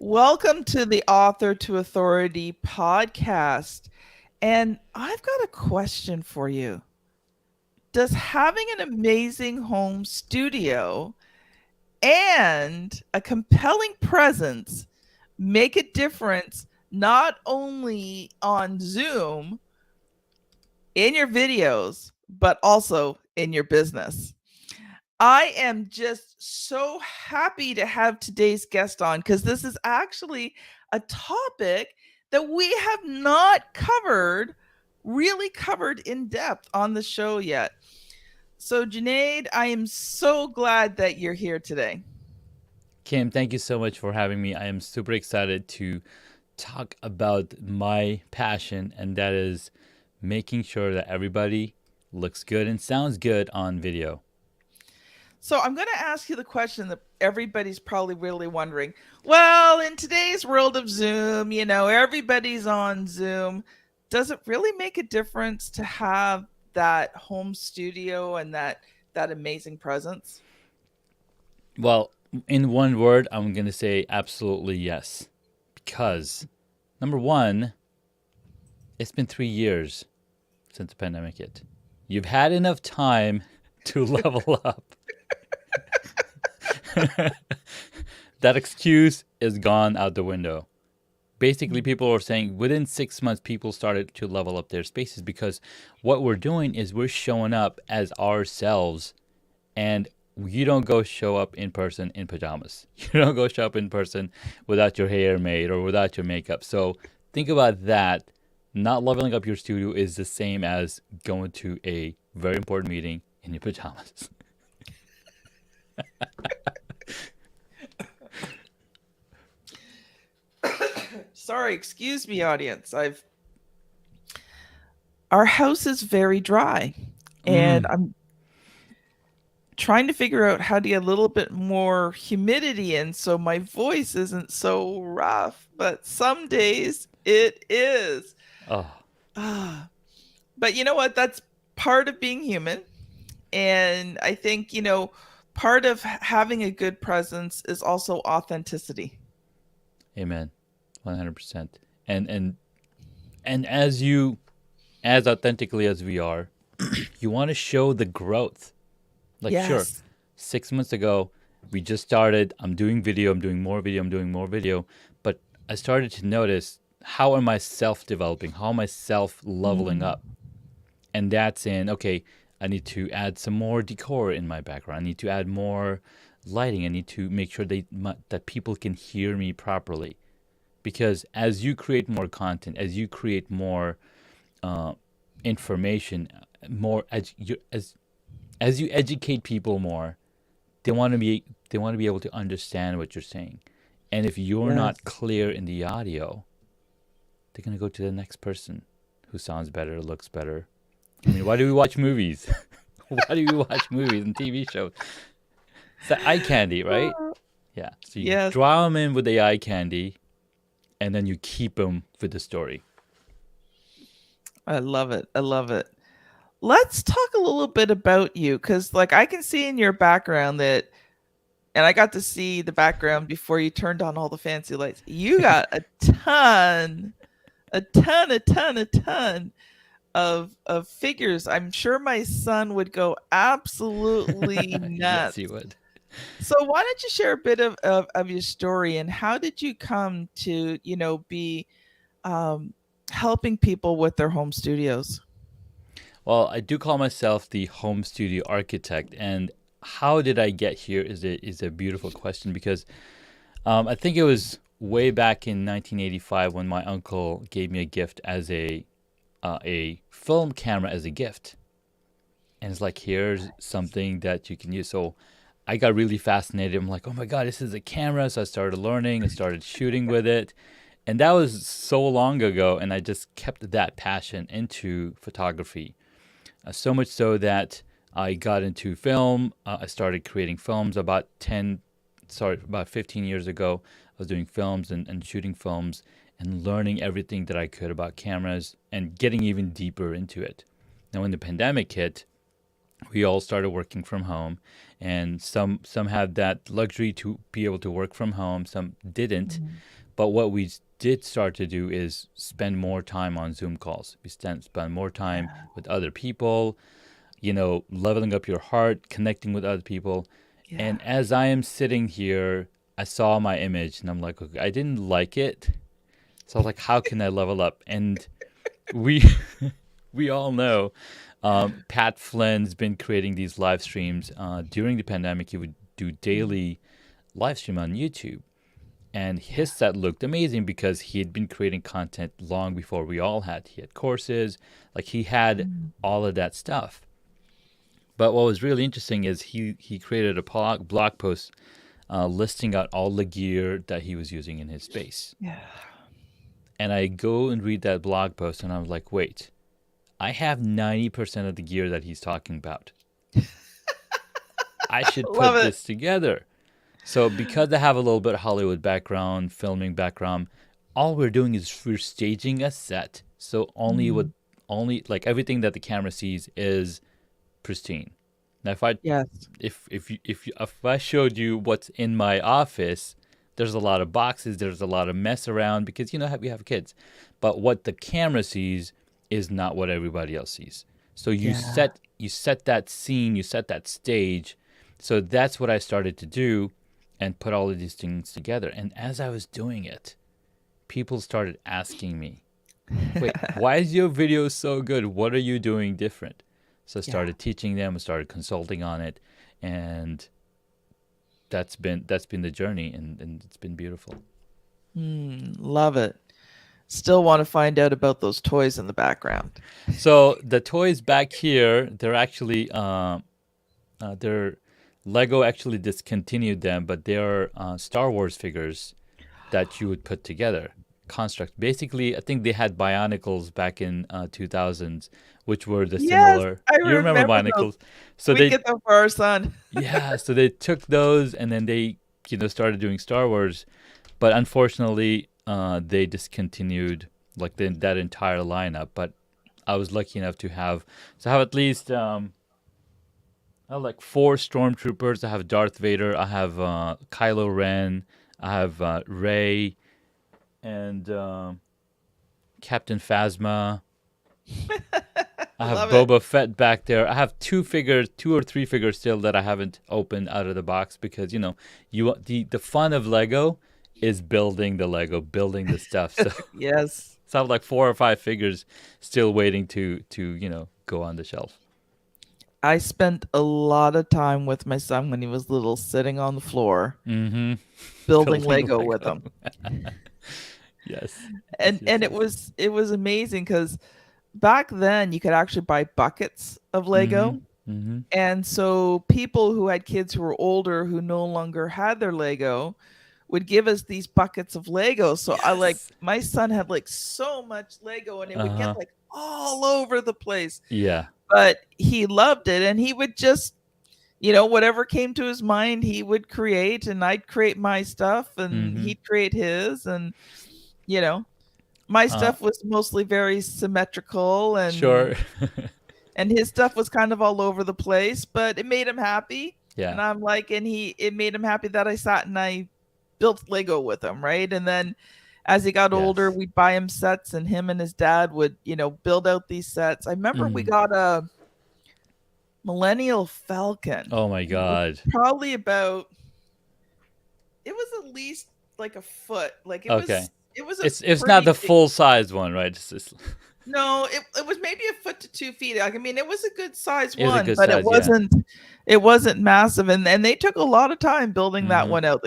Welcome to the Author to Authority podcast. And I've got a question for you. Does having an amazing home studio and a compelling presence make a difference not only on Zoom, in your videos, but also in your business? I am just so happy to have today's guest on because this is actually a topic that we have not really covered in depth on the show yet. So, Junaid, I am so glad that you're here today. Kim, thank you so much for having me. I am super excited to talk about my passion, and that is making sure that everybody looks good and sounds good on video. So, I'm going to ask you the question that everybody's probably really wondering. Well, in today's world of Zoom, everybody's on Zoom. Does it really make a difference to have that home studio and that amazing presence? Well, in one word, I'm going to say absolutely yes. Because, number one, it's been 3 years since the pandemic hit. You've had enough time to level up. That excuse is gone out the window. Basically, people are saying within 6 months, people started to level up their spaces because what we're doing is we're showing up as ourselves, and you don't go show up in person in pajamas. You don't go show up in person without your hair made or without your makeup. So think about that. Not leveling up your studio is the same as going to a very important meeting in your pajamas. Sorry, excuse me, audience. Our house is very dry, and Mm, I'm trying to figure out how to get a little bit more humidity in so my voice isn't so rough, but some days it is. oh, Ah, but you know what? That's part of being human. And I think, part of having a good presence is also authenticity. amen. 100%. And and as authentically as we are, you want to show the growth. Like, sure, Yes. 6 months ago, we just started. I'm doing video, I'm doing more video, I'm doing more video. But I started to notice, how am I self developing? How am I self leveling Mm, up? And that's in, okay, I need to add some more decor in my background. I need to add more lighting. I need to make sure that people can hear me properly. Because as you create more content, as you create more uh, information, more as you educate people more, they want to be able to understand what you're saying. And if you're not yes. clear in the audio, they're gonna go to the next person who sounds better, looks better. I mean, why do we watch movies? Why do we watch movies and TV shows? It's the eye candy, right? Uh, Yeah. So you yes. draw them in with the eye candy, and then you keep them with the story. I love it. I love it. Let's talk a little bit about you because, like, I can see in your background that, and I got to see the background before you turned on all the fancy lights. You got a ton of figures. I'm sure my son would go absolutely Yes, nuts. you would. So why don't you share a bit of your story and how did you come to, be um, helping people with their home studios? Well, I do call myself the home studio architect, and how did I get here is a beautiful question because I think it was way back in 1985 when my uncle gave me a gift as a film camera as a gift, and it's like, here's something that you can use. So I got really fascinated. I'm like, oh my god, this is a camera. So I started learning and started shooting with it, and that was so long ago, and I just kept that passion into photography. So much so that I got into film. I started creating films about 15 years ago. I was doing films and shooting films and learning everything that I could about cameras and getting even deeper into it. Now, when the pandemic hit, We all started working from home, and some had that luxury to be able to work from home, some didn't. Mhm. But what we did start to do is spend more time on Zoom calls. We spend more time Yeah. with other people, leveling up your heart, connecting with other people. Yeah. And as I am sitting here, I saw my image and I'm like, okay, I didn't like it. So I was like, how can I level up? And we we all know Pat Flynn's been creating these live streams. During the pandemic, he would do Mm. daily live stream on YouTube. And Yeah. his set looked amazing because he had been creating content long before we all had. He had courses, like he had Mm. all of that stuff. But what was really interesting is he created a blog post listing out all the gear that he was using in his space. Yeah. And I go and read that blog post and I was like, wait, I have 90% of the gear that he's talking about. I should Love put it. this together. So because I have a little bit of Hollywood background, filming background, all we're doing is we're staging a set. So Mm. only like everything that the camera sees is pristine. Now Yes. if I showed you what's in my office, there's a lot of boxes, there's a lot of mess around because we have kids. But what the camera sees is not what everybody else sees. So Yeah. you set that scene, you set that stage. So that's what I started to do and put all of these things together. And as I was doing it, people started asking me, "Wait, why is your video so good? What are you doing different?" So I Yeah. started teaching them, I started consulting on it, and that's been the journey, and it's been beautiful. Love it. Still want to find out about those toys in the background. So the toys back here, they're Lego actually discontinued them, but they're Star Wars figures that you would put together. Construct. Basically, I think they had Bionicles back in 2000s, which were the Yes, similar. I You remember remember those. Bionicles? So We they get them for our son. Yeah, so they took those and then they, started doing Star Wars, but unfortunately, they discontinued like that entire lineup. But I was lucky enough to have at least I have like four stormtroopers. I have Darth Vader. I have Kylo Ren. I have Rey and Captain Phasma. I have Love it. Boba Fett back there. I have two or three figures still that I haven't opened out of the box because the fun of Lego is building the Lego, building the stuff. So, Yes. so I have like four or five figures still waiting to go on the shelf. I spent a lot of time with my son when he was little, sitting on the floor, Mm-hmm. building Building Lego with Lego. him. Yes. Yes. And Yes. and it Yes. was it was amazing because back then you could actually buy buckets of Mm-hmm. Lego. Mm-hmm. And so people who had kids who were older who no longer had their Lego would give us these buckets of Lego. So I like Yes. my son had like so much Lego and it Uh would get huh. like all over the place. Yeah. But he loved it and he would just, whatever came to his mind, he would create and I'd create my stuff and Mm-hmm. he'd create his and you know, my Uh. stuff was mostly very symmetrical Sure. and his stuff was kind of all over the place, but it made him happy. Yeah. And I'm like, and it made him happy that I sat and I built Lego with him, right? And then as he got older, Yes. we'd buy him sets and him and his dad would, build out these sets. I remember we Mm. got a Millennial Falcon. Oh my And it was God. probably about it was at least like a foot. Like Okay. it was a It's not pretty the big. full size one, right? No, it was maybe a foot to 2 feet. Like, I mean, it was a good size It was a one, good but it size, yeah. wasn't massive. And they took a lot of time building that Mm-hmm. one out.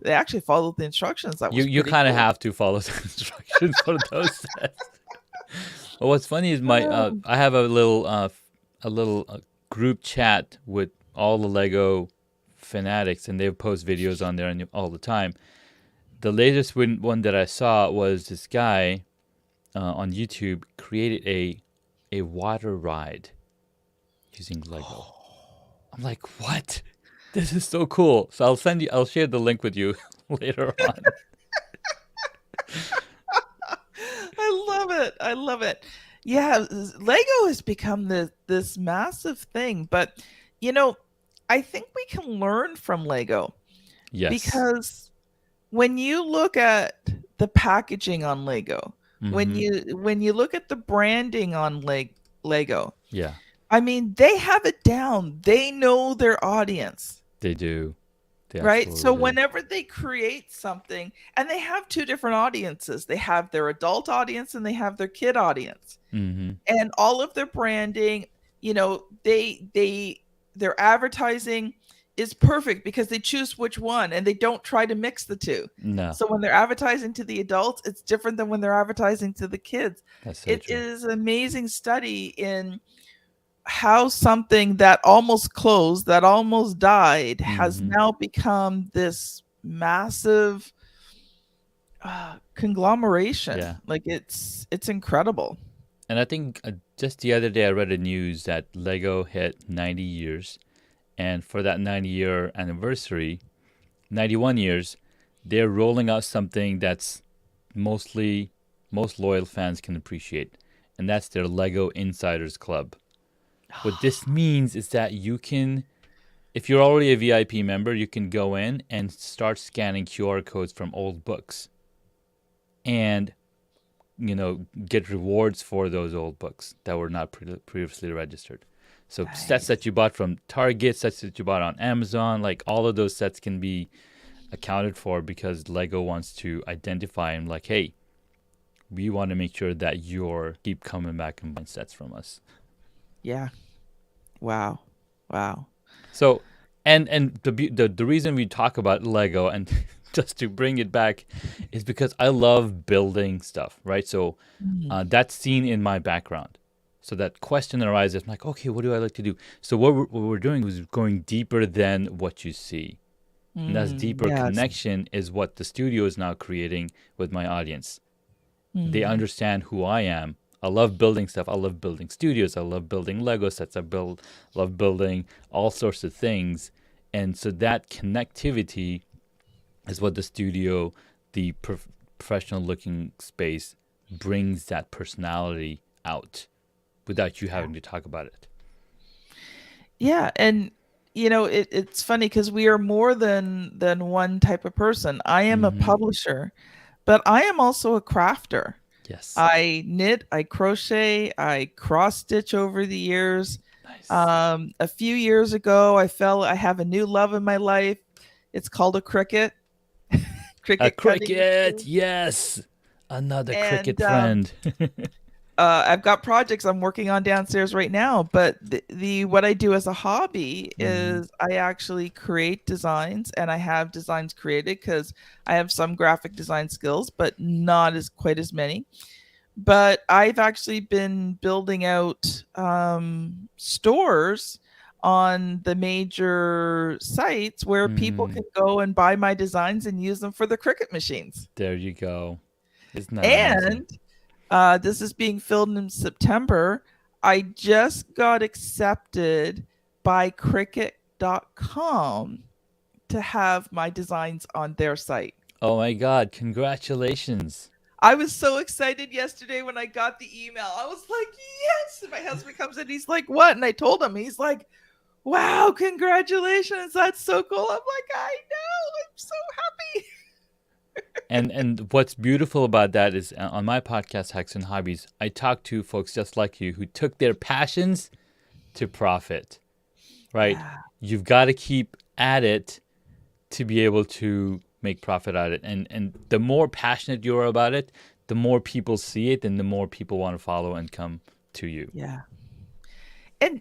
They actually followed the instructions. That was You pretty kind of cool. have to follow the instructions for those sets. But what's funny is Oh, I have a little group chat with all the Lego fanatics, and they post videos on there all the time. The latest one that I saw was this guy on YouTube created a water ride using Lego. I'm like, what? This is so cool. So I'll share the link with you later on. I love it. I love it. Yeah, Lego has become this massive thing, but you know, I think we can learn from Lego Yes. because when you look at the packaging on Lego, Mm-hmm. when you look at the branding on Lego, Yeah, I mean, they have it down. They know their audience. they do. They Right? absolutely So do. whenever they create something, and they have two different audiences. They have their adult audience and they have their kid audience. Mm-hmm. And all of their branding, you know, their advertising is perfect because they choose which one and they don't try to mix the two. No, So when they're advertising to the adults, it's different than when they're advertising to the kids. that's so It true. is an amazing study in how something that almost closed, that almost died, has Mm-hmm. now become this massive conglomeration. Yeah. Like it's incredible. And I think just the other day I read a news that Lego hit 90 years. And for that 90-year anniversary, 91 years, they're rolling out something that's mostly most loyal fans can appreciate. And that's their Lego Insiders Club. What this means is that you can, if you're already a VIP member, you can go in and start scanning QR codes from old books and, get rewards for those old books that were not previously registered. So sets that Nice. you bought from Target, sets that you bought on Amazon, like all of those sets can be accounted for because Lego wants to identify and like, hey, we want to make sure that you're keep coming back and buying sets from us. Yeah. Wow. Wow. So, and the reason we talk about Lego and just to bring it back is because I love building stuff, right? So, Mm, that's seen in my background. So that question arises, I'm like, okay, what do I like to do? So what we're doing is going deeper than what you see. And that deeper yes. connection is what the studio is now creating with my audience. They Mm, understand who I am. I love building stuff. I love building studios. I love building Lego sets. Love building all sorts of things. And so that connectivity is what the studio, the professional looking space, brings that personality out without you yeah. having to talk about it. Yeah, and it's funny because we are more than one type of person. I am a Mm-hmm. publisher, but I am also a crafter. Yes. I knit, I crochet, I cross stitch over the years. Nice. A few years ago, I have a new love in my life. It's called a A cricket cutting cricket. machine. Yes. Another cricket And friend. I've got projects I'm working on downstairs right now, but the what I do as a hobby Mm-hmm. is I actually create designs and I have designs created because I have some graphic design skills, but not as quite as many. But I've actually been building out stores on the major sites where people Mm. can go and buy my designs and use them for the cricket machines. There you go. Isn't that amazing? And this is being filmed in September. I just got accepted by Cricut.com to have my designs on their site. Oh my God! Congratulations. I was so excited yesterday when I got the email. I was like, yes. And my husband comes in. He's like, what? And I told him, he's like, wow, congratulations. That's so cool. I'm like, I know. I'm so happy. And what's beautiful about that is on my podcast, Hacks and Hobbies, I talk to folks just like you who took their passions to profit, right? Yeah. You've got to keep at it to be able to make profit out of it. And the more passionate you are about it, the more people see it and the more people want to follow and come to you. Yeah. And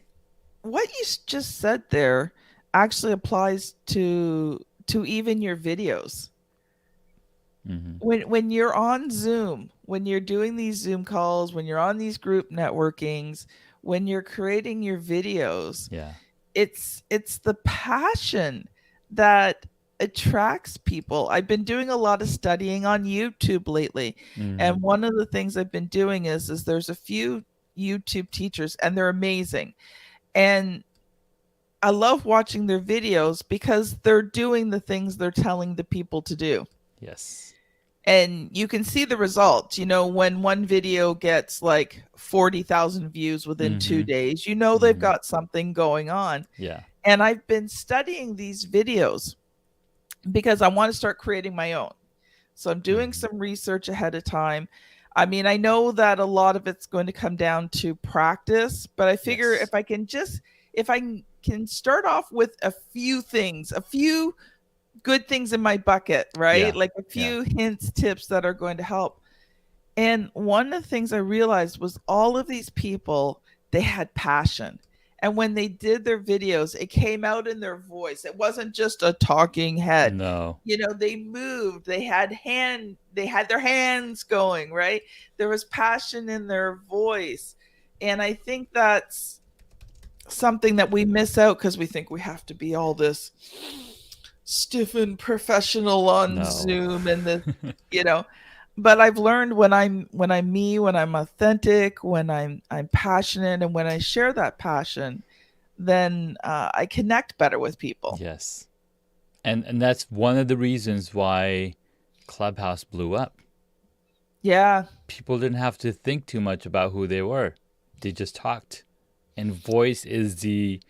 what you just said there actually applies to even your videos. Hmm. When you're on Zoom, when you're doing these Zoom calls, when you're on these group networkings, when you're creating your videos, Yeah. it's the passion that attracts people. I've been doing a lot of studying on YouTube lately, Hmm. and one of the things I've been doing is there's a few YouTube teachers and they're amazing. And I love watching their videos because they're doing the things they're telling the people to do. Yes. and you can see the results. When one video gets like 40,000 views within Mm-hmm. 2 days, they've Mm-hmm. got something going on. Yeah. And I've been studying these videos because I want to start creating my own. So I'm doing Mm-hmm. some research ahead of time. I mean, I know that a lot of it's going to come down to practice, but I figure Yes. if I can start off with a few things, a few good things in my bucket, right? Yeah. Like a Yeah. few hints, tips that are going to help. And one of the things I realized was all of these people, they had passion. And when they did their videos, it came out in their voice. It wasn't just a talking head. No. They moved, they had their hands going, right? There was passion in their voice. And I think that's something that we miss out because we think we have to be all this stiff and professional on No. Zoom and you know. But I've learned when I'm me, when I'm authentic, when I'm passionate, and when I share that passion, then I connect better with people. Yes. And that's one of the reasons why Clubhouse blew up. Yeah, People didn't have to think too much about who they were. They just talked. And voice is the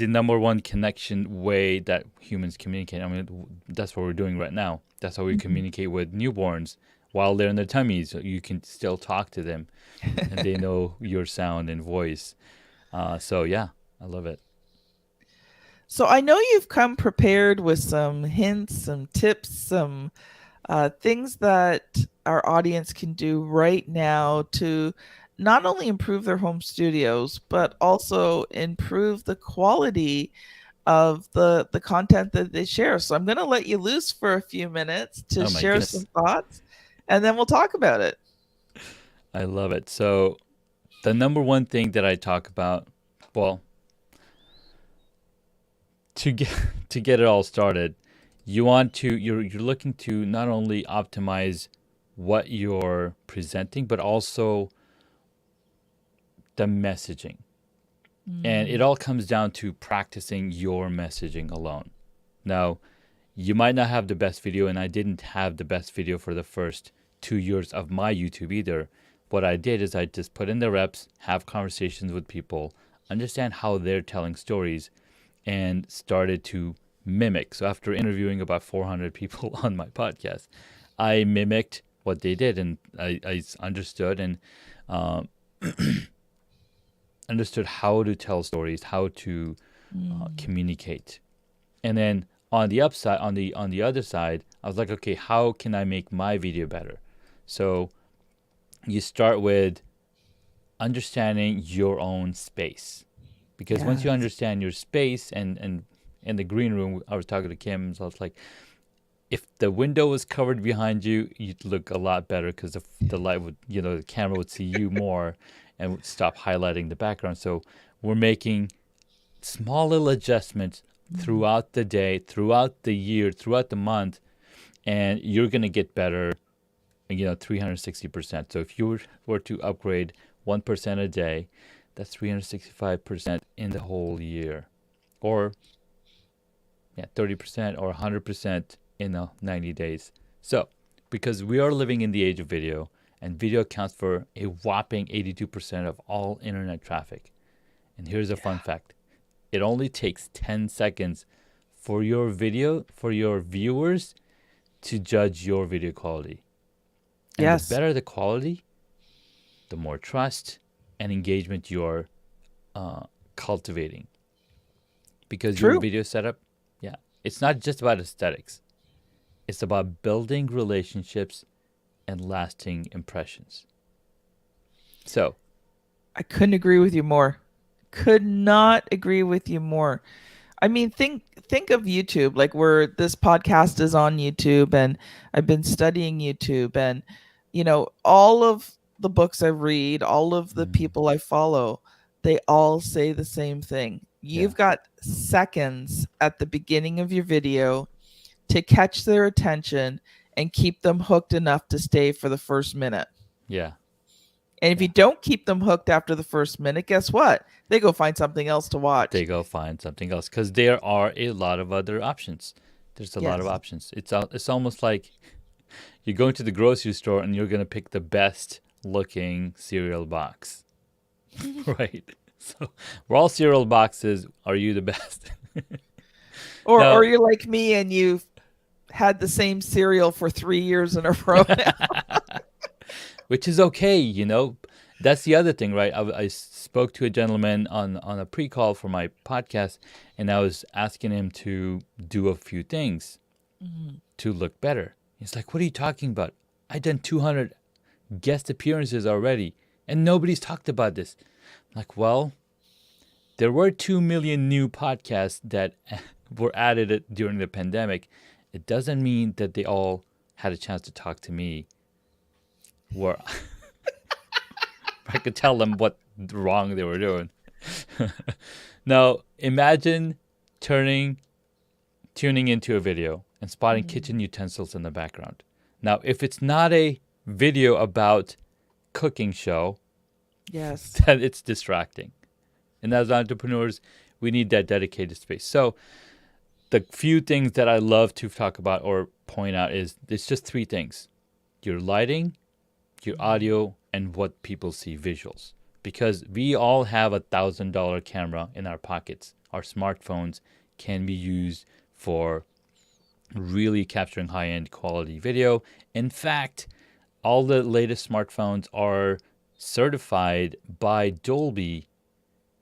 number one connection way that humans communicate. I mean, that's what we're doing right now. That's how we communicate with newborns while they're in their tummies. You can still talk to them, and they know your sound and voice. So yeah, I love it. so I know you've come prepared with some hints, some tips, some things that our audience can do right now to not only improve their home studios, but also improve the quality of the content that they share. So I'm going to let you loose for a few minutes to Oh my share goodness, some thoughts, and then we'll talk about it. I love it. So the number one thing that I talk about, well, to get to get it all started, you're looking to not only optimize what you're presenting, but also the messaging. And it Mm, all comes down to practicing your messaging alone. Now, you might not have the best video, and I didn't have the best video for the first 2 years of my YouTube either. What I did is I just put in the reps, have conversations with people, understand how they're telling stories, and started to mimic. So after interviewing about 400 people on my podcast, I mimicked what they did, and I understood and uh, understood how to tell stories, how to mm, communicate. And then on the upside, on the other side, I was like, okay, how can I make my video better? So you start with understanding your own space, because once you yes. understand your space, and in the green room, I was talking to Kim, so I was like, if the window was covered behind you, you'd look a lot better because the light would, the camera would see you more and would stop highlighting the background. So we're making small little adjustments Mm, throughout the day, throughout the year, throughout the month, and you're going to get better, 360%. So if you were to upgrade 1% a day, that's 365% in the whole year. Or, yeah, 30% or 100% in 90 days. So, because we are living in the age of video, and video accounts for a whopping 82% of all internet traffic. And here's a fun yeah. fact: it only takes 10 seconds for your viewers to judge your video quality. And the Yes. better the quality, the more trust and engagement you're uh, cultivating. Because your True. video setup, yeah, it's not just about aesthetics, it's about building relationships and lasting impressions. So, I couldn't agree with you more. Could not agree with you more. I mean, think of YouTube, like where this podcast is on YouTube, and I've been studying YouTube, and all of the books I read, all of the mm, people I follow, they all say the same thing. yeah, You've got seconds at the beginning of your video to catch their attention and keep them hooked enough to stay for the first minute. yeah, And if you yeah. don't keep them hooked after the first minute, guess what? They go find something else to They watch. go find something else because there are a lot of other options. There's a lot of Yes. options. It's almost like You're going to the grocery store and you're going to pick the best looking cereal box. Right. So we're all cereal boxes. Are you the best? Or Now, you're like me and you've had the same cereal for 3 years in a row now. which is okay, That's the other thing, right? I spoke to a gentleman on a pre-call for my podcast, and I was asking him to do a few things Mhm. to look better. He's like, "What are you talking about? I done 200 guest appearances already, and nobody's talked about this." I'm like, well, there were 2 million new podcasts that were added during the pandemic. It doesn't mean that they all had a chance to talk to me, where I could tell them what wrong they were doing. Now, imagine tuning into a video and spotting Mhm. kitchen utensils in the background. Now, if it's not a video about cooking show, Yes. then it's distracting. And as entrepreneurs, we need that dedicated space. So the few things that I love to talk about or point out is it's just three things: your lighting, your Mhm. audio, and what people see, visuals. Because we all have $1,000 camera in our pockets. Our smartphones can be used for really capturing high-end quality video. In fact, all the latest smartphones are certified by Dolby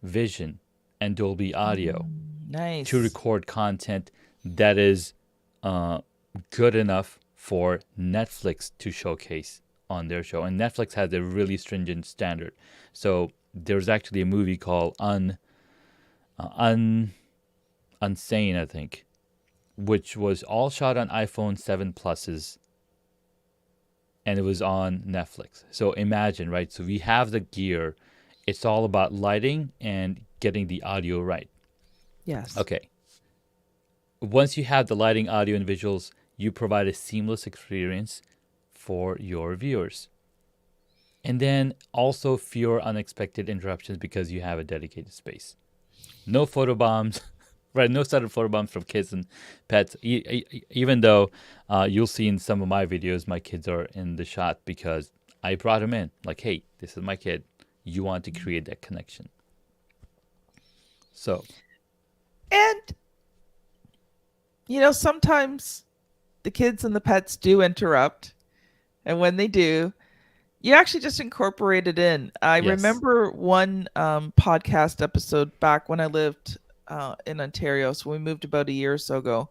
Vision and Dolby Audio to Nice. record content that is uh, good enough for Netflix to showcase on their show. And Netflix has a really stringent standard. So there's actually a movie called Unsane, I think, which was all shot on iPhone 7 Pluses, and it was on Netflix. So imagine, right? So we have the gear. It's all about lighting and getting the audio right. Yes. Okay. Once you have the lighting, audio, and visuals, you provide a seamless experience for your viewers. And then also fewer unexpected interruptions because you have a dedicated space. No photo bombs, right? No sudden photo bombs from kids and pets. Even though you'll see in some of my videos, my kids are in the shot because I brought them in. Like, hey, this is my kid. You want to create that connection. So, And sometimes the kids and the pets do interrupt, and when they do, you actually just incorporate it in. I yes. remember one podcast episode back when I lived in Ontario. So we moved about a year or so ago.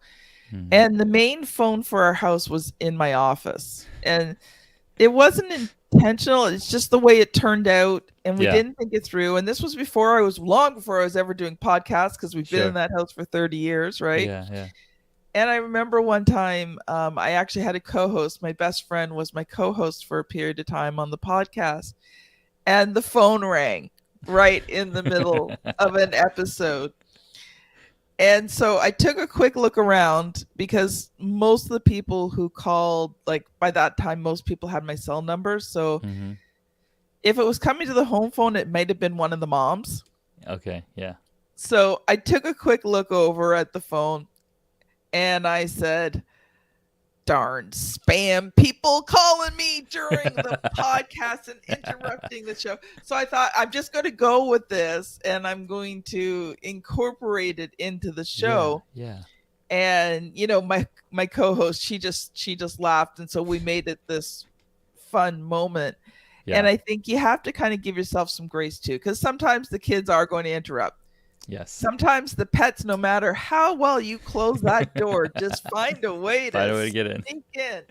Hmm. And the main phone for our house was in my office. And it wasn't intentional. It's just the way it turned out. And we Yeah. didn't think it through. And this was long before I was ever doing podcasts because we've been in Sure. that house for 30 years, right? Yeah. Yeah. And I remember one time I actually had a co host. My best friend was my co host for a period of time on the podcast. And the phone rang right in the middle of an episode. And so I took a quick look around because most of the people who called, like by that time, most people had my cell number. So Hmm. if it was coming to the home phone, it might have been one of the moms. Okay. Yeah. So I took a quick look over at the phone and I said, darn spam people calling me during the podcast and interrupting the show. So I thought I'm just going to go with this and I'm going to incorporate it into the Yeah. show. Yeah. And my co-host, she just laughed, and so we made it this fun moment. And Yeah. I think you have to kind of give yourself some grace too, because sometimes the kids are going to interrupt. Yes. Sometimes the pets, no matter how well you close that door, just find a way Find to a way to get in. sneak in.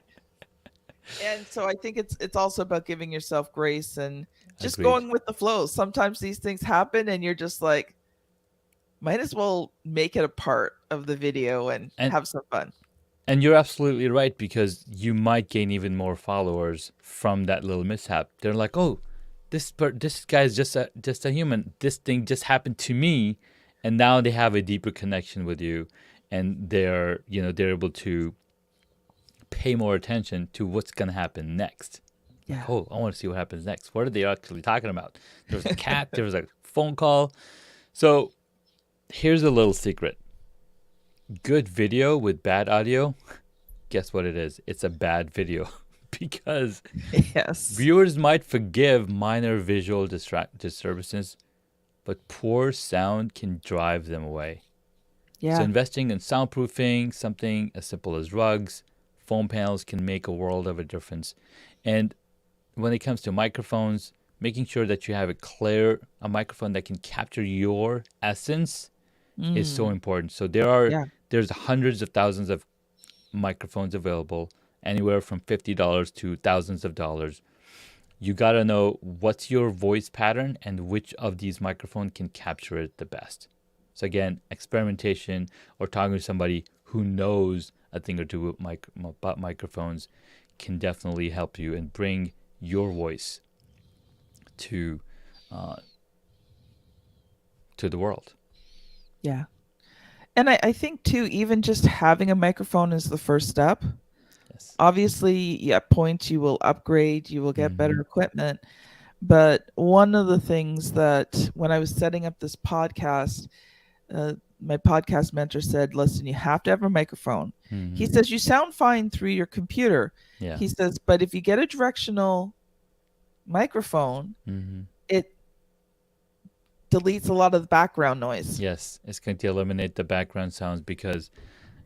And so I think it's also about giving yourself grace and just Agreed. going with the flow. Sometimes these things happen and you're just like, might as well make it a part of the video and And have some fun. and you're absolutely right because you might gain even more followers from that little mishap. They're like, "Oh, this guy's just a human. This thing just happened to me," and now they have a deeper connection with you, and they're able to pay more attention to what's gonna happen next. Like, Yeah. oh, I want to see what happens next. What are they actually talking about? There was a cat. There was a phone call. So here's a little secret: good video with bad audio guess what it is? It's a bad video because Yes. viewers might forgive minor visual disturbances, but poor sound can drive them away. So Yeah. investing in soundproofing, something as simple as rugs, foam panels can make a world of a difference. And when it comes to microphones, making sure that you have a microphone that can capture your essence is so Mm. important. So Yeah. there's hundreds of thousands of microphones available, anywhere from $50 to thousands of dollars. You gotta know what's your voice pattern and which of these microphones can capture it the best. So again, experimentation or talking to somebody who knows a thing or two about microphones can definitely help you and bring your voice to uh, to the world. Yeah. And I think too, even just having a microphone is the first step. Yes. Obviously, at points you will upgrade, you will get Mm-hmm. better equipment. But one of the things that when I was setting up this podcast, my podcast mentor said, listen, you have to have a microphone. He Mm-hmm. says, you sound fine through your computer. Yeah. He says, but if you get a directional microphone, Mm-hmm. it deletes a lot of the background noise. Yes, it's going to eliminate the background sounds because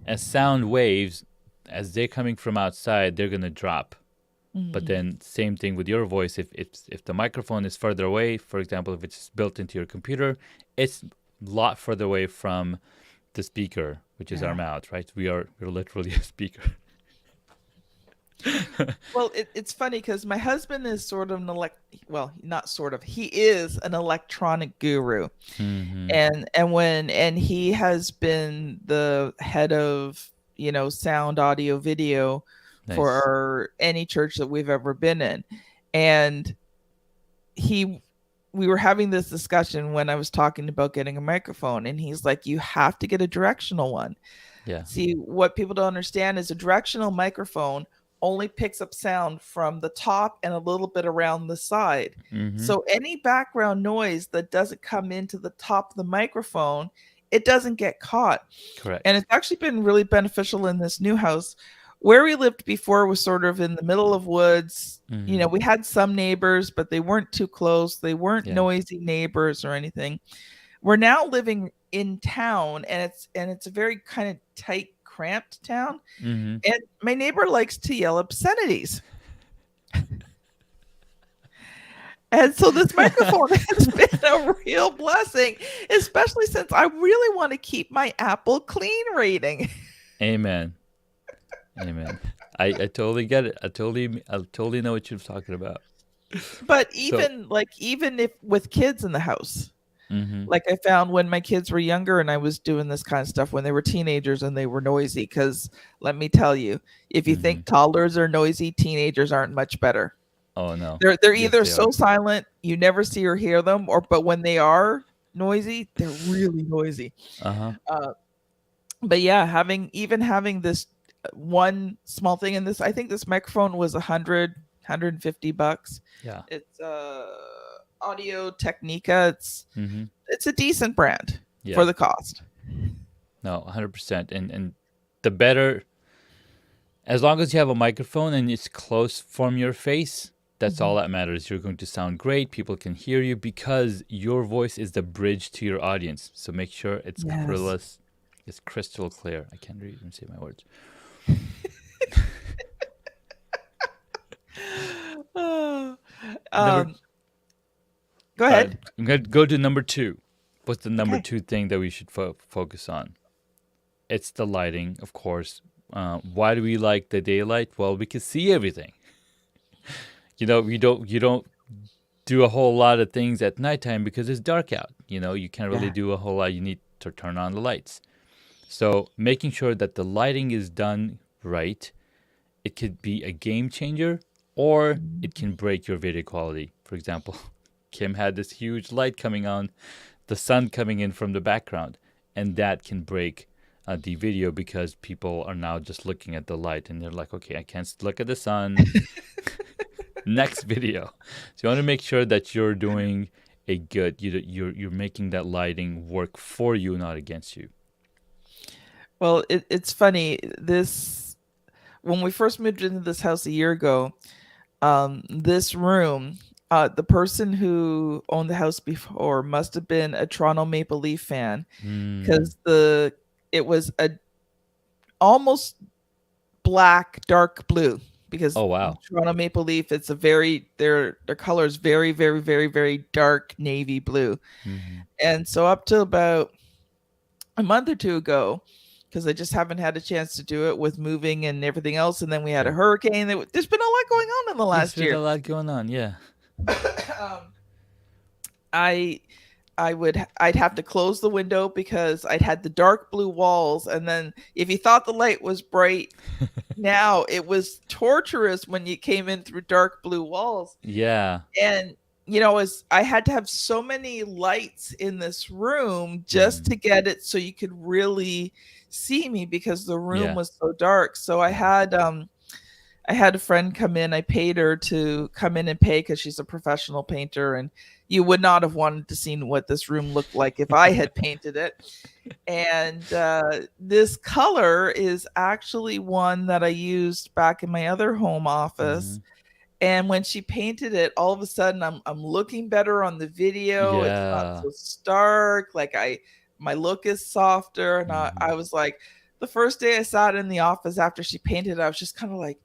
as sound waves, as they're coming from outside, they're going to drop. But Mm, then same thing with your voice. If the microphone is further away, for example, if it's built into your computer, it's a lot further away from the speaker, which is our yeah. mouth, right? We're literally a speaker. Well, it's funny because my husband is sort of well, not sort of, he is an electronic guru. Mm-hmm. And he has been the head of, sound, audio, video for Nice. any church that we've ever been in. And he we were having this discussion when I was talking about getting a microphone, and he's like, you have to get a directional one. Yeah. See, what people don't understand is a directional microphone only picks up sound from the top and a little bit around the side. Mm-hmm. So any background noise that doesn't come into the top of the microphone, it doesn't get caught. And Correct. it's actually been really beneficial in this new house. Where we lived before was sort of in the middle of woods. Mm-hmm. We had some neighbors, but they weren't too close. They weren't Yeah. noisy neighbors or anything. We're now living in town, and it's a very kind of tight, cramped town. Mm-hmm. And my neighbor likes to yell obscenities. And so this microphone has been a real blessing, especially since I really want to keep my Apple clean rating. Amen. Amen. I totally get it. I totally know what you're talking about. But So. even if with kids in the house, Mm-hmm. like I found when my kids were younger and I was doing this kind of stuff when they were teenagers and they were noisy, because let me tell you, if you Mm-hmm. think toddlers are noisy, teenagers aren't much better. Oh no. They're Yes, either they so are. silent you never see or hear them, or but when they are noisy, they're really noisy. Uh huh. Uh, but yeah, having this one small thing in this, I think this microphone was 150 bucks. Yeah. It's Audio Technica. Mm-hmm. It's a decent brand for Yeah. the cost. No, 100%. And the better, as long as you have a microphone and it's close from your face, that's all Mhm. that matters. You're going to sound great. People can hear you because your voice is the bridge to your audience. So make sure Yes. it's crystal clear. I can't even say my words. Oh, Number, um, go ahead. I'm going to go to number two. What's the number Okay. two thing that we should focus on? It's the lighting, of course. Why do we like the daylight? Well, we can see everything. You don't do a whole lot of things at nighttime because it's dark out. You can't really Yeah. do a whole lot. You need to turn on the lights. So making sure that the lighting is done right, it could be a game changer or it can break your video quality. For example, Kim had this huge light coming on, the sun coming in from the background, and that can break the video because people are now just looking at the light and they're like, okay, I can't look at the sun. Next video. So you want to make sure that you're doing a good, you're making that lighting work for you, not against you. Well, it's funny. This when we first moved into this house a year ago, this room, the person who owned the house before must have been a Toronto Maple Leaf fan, Mm. because the it was a almost black, dark blue. Because Oh wow. Toronto Maple Leaf, it's a very their color is very, very, very, very dark navy blue. Hmm. And so up to about a month or two ago, because I just haven't had a chance to do it with moving and everything else, and then we had a Sure. hurricane. There's been a lot going on in the It's last been a year. lot going on. Yeah. um, I I'd have to close the window because I'd had the dark blue walls, and then if you thought the light was bright now, it was torturous when you came in through dark blue walls. Yeah. And as I had to have so many lights in this room just Hmm. to get it so you could really see me, because the room Yeah. was so dark. So Yeah. I had a friend come in. I paid her to come in and pay because she's a professional painter, and you would not have wanted to see what this room looked like if I had painted it. And this color is actually one that I used back in my other home Hmm. office. And when she painted it, all of a sudden I'm looking better on the video. It's not Yeah. so stark. Like my look is softer. And I Hmm. was like, the first day I sat in the office after she painted, I was just kind of like,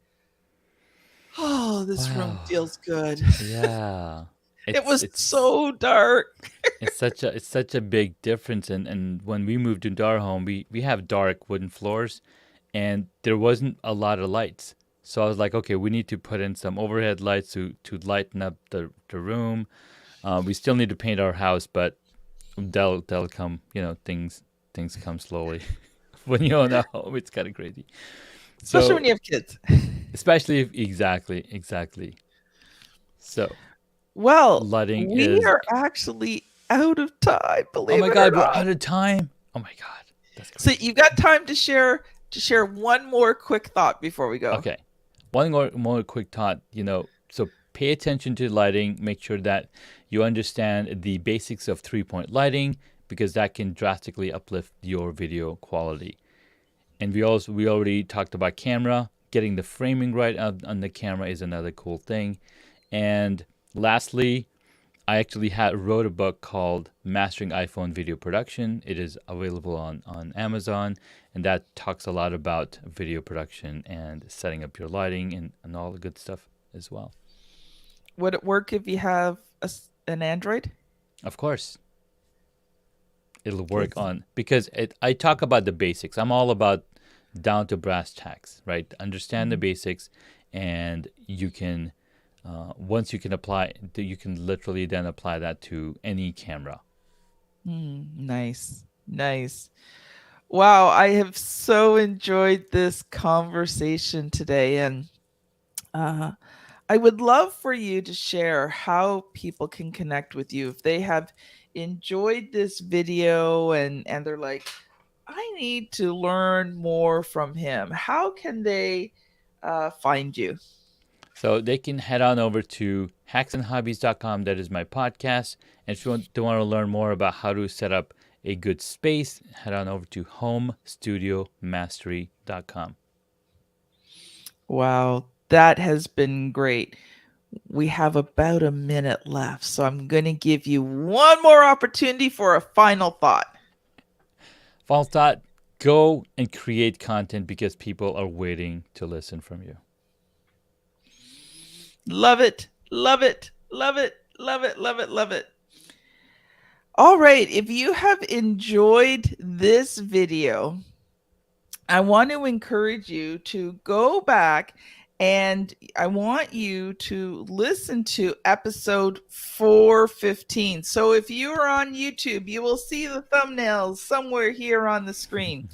oh, this room Wow. feels good. Yeah. It It's was it's so dark. it's such a big difference, and when we moved into our home, we have dark wooden floors, and there wasn't a lot of lights. So I was like, okay, we need to put in some overhead lights to lighten up the room. We still need to paint our house, but they'll come. Things come slowly when you own a home. It's kind of crazy. Especially when So you have kids. especially if, exactly. So Well, lighting we is. are actually out of time, Oh believe my it or God, we're not. out of time. Oh my God, that's So crazy. you got time to share one more quick thought before we go. Okay. One more quick thought, so pay attention to lighting, make sure that you understand the basics of three-point lighting because that can drastically uplift your video quality. And we already talked about camera, getting the framing right on the camera is another cool thing. And lastly, I actually wrote a book called Mastering iPhone Video Production. It is available on Amazon, and that talks a lot about video production and setting up your lighting and all the good stuff as well. Would it work if you have an Android? Of course, it'll Okay. work on because I talk about the basics. I'm all about down to brass tacks, right? Understand the Mhm. basics, and you can once you can apply, you can literally then apply that to any camera. Nice. Nice. Wow, I have so enjoyed this conversation today, and uh, I would love for you to share how people can connect with you if they have enjoyed this video and they're like, I need to learn more from him. How can they find you? So they can head on over to hacksandhobbies.com. That is my podcast. And if you want to learn more about how to set up a good space, head on over to homestudiomastery.com. Wow, that has been great. We have about a minute left, so I'm going to give you one more opportunity for a final thought. Final thought, go and create content because people are waiting to listen from you. Love it. Love it. Love it. Love it. Love it. Love it. All right. If you have enjoyed this video, I want to encourage you to go back and I want you to listen to episode 415. So if you are on YouTube, you will see the thumbnails somewhere here on the screen.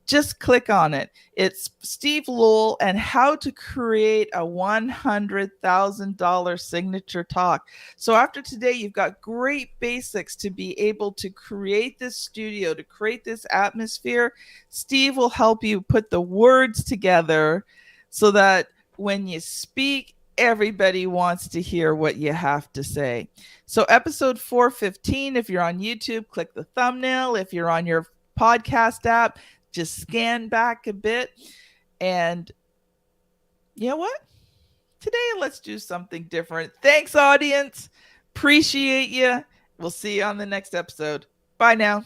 Just click on it. It's Steve Lowell and how to create a $100,000 signature talk. So after today, you've got great basics to be able to create this studio, to create this atmosphere. Steve will help you put the words together so that when you speak, everybody wants to hear what you have to say. So episode 415, if you're on YouTube, click the thumbnail. If you're on your podcast app, just scan back a bit and You know what? Today, let's do something different. Thanks, audience. Appreciate you. We'll see you on the next episode. Bye now.